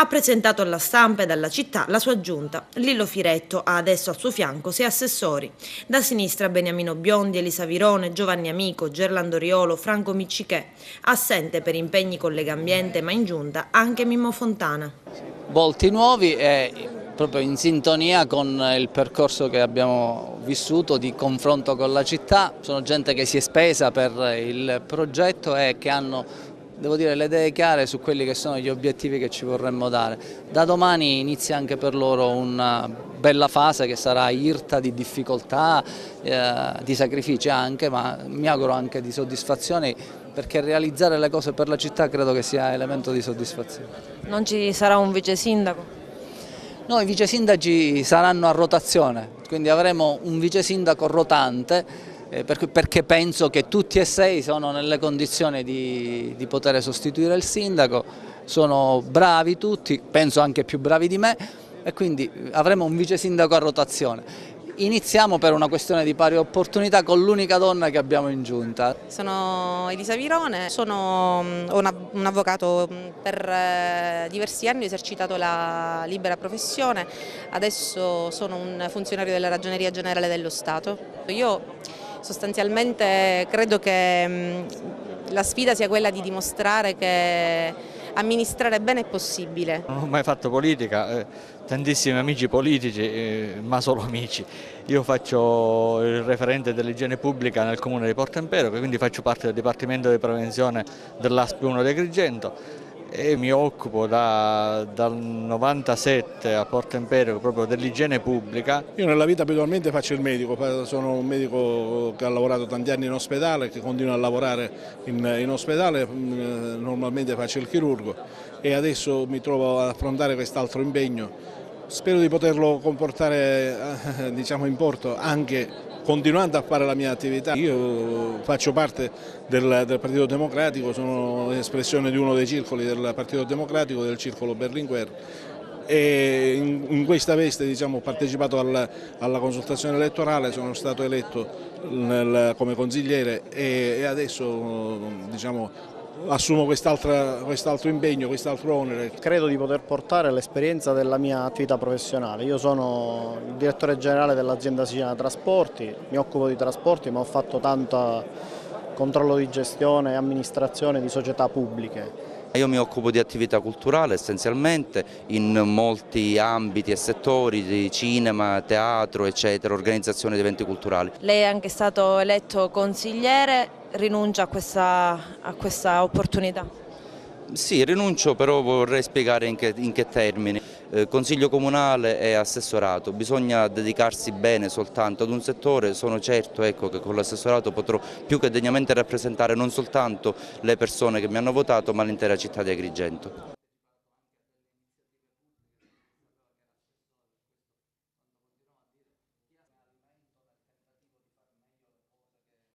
Ha presentato alla stampa e alla città la sua giunta. Lillo Firetto ha adesso al suo fianco 6 assessori. Da sinistra Beniamino Biondi, Elisa Virone, Giovanni Amico, Gerlando Riolo, Franco Miccichè. Assente per impegni con Legambiente, ma in giunta anche Mimmo Fontana. Volti nuovi e proprio in sintonia con il percorso che abbiamo vissuto di confronto con la città. Sono gente che si è spesa per il progetto e che hanno, devo dire, le idee chiare su quelli che sono gli obiettivi che ci vorremmo dare. Da domani inizia anche per loro una bella fase che sarà irta di difficoltà, di sacrifici anche, ma mi auguro anche di soddisfazioni, perché realizzare le cose per la città credo che sia elemento di soddisfazione. Non ci sarà un vice sindaco? No, i vice sindaci saranno a rotazione, quindi avremo un vice sindaco rotante, perché penso che tutti e 6 sono nelle condizioni di poter sostituire il sindaco, sono bravi tutti, penso anche più bravi di me, e quindi avremo un vice sindaco a rotazione. Iniziamo per una questione di pari opportunità con l'unica donna che abbiamo in giunta. Sono Elisa Virone, sono un avvocato, per diversi anni ho esercitato la libera professione, adesso sono un funzionario della Ragioneria Generale dello Stato. Io sostanzialmente credo che la sfida sia quella di dimostrare che amministrare bene è possibile. Non ho mai fatto politica, tantissimi amici politici, ma solo amici. Io faccio il referente dell'igiene pubblica nel comune di Porto Empedocle, quindi faccio parte del Dipartimento di Prevenzione dell'ASP 1 di Agrigento e mi occupo dal 97 a Porto Empedocle proprio dell'igiene pubblica. Io nella vita abitualmente faccio il medico, sono un medico che ha lavorato tanti anni in ospedale, che continua a lavorare in ospedale, normalmente faccio il chirurgo e adesso mi trovo ad affrontare quest'altro impegno. Spero di poterlo comportare diciamo, in porto anche continuando a fare la mia attività. Io faccio parte del Partito Democratico, sono espressione di uno dei circoli del Partito Democratico, del circolo Berlinguer, e in questa veste diciamo, ho partecipato alla consultazione elettorale, sono stato eletto come consigliere e adesso diciamo, assumo quest'altro impegno, quest'altro onere. Credo di poter portare l'esperienza della mia attività professionale. Io sono il direttore generale dell'azienda Siciliana Trasporti, mi occupo di trasporti ma ho fatto tanto controllo di gestione e amministrazione di società pubbliche. Io mi occupo di attività culturale essenzialmente in molti ambiti e settori, di cinema, teatro, eccetera, organizzazione di eventi culturali. Lei è anche stato eletto consigliere, rinuncia a questa opportunità? Sì, rinuncio, però vorrei spiegare in che termini. Consiglio comunale e assessorato, bisogna dedicarsi bene soltanto ad un settore, sono certo ecco, che con l'assessorato potrò più che degnamente rappresentare non soltanto le persone che mi hanno votato ma l'intera città di Agrigento.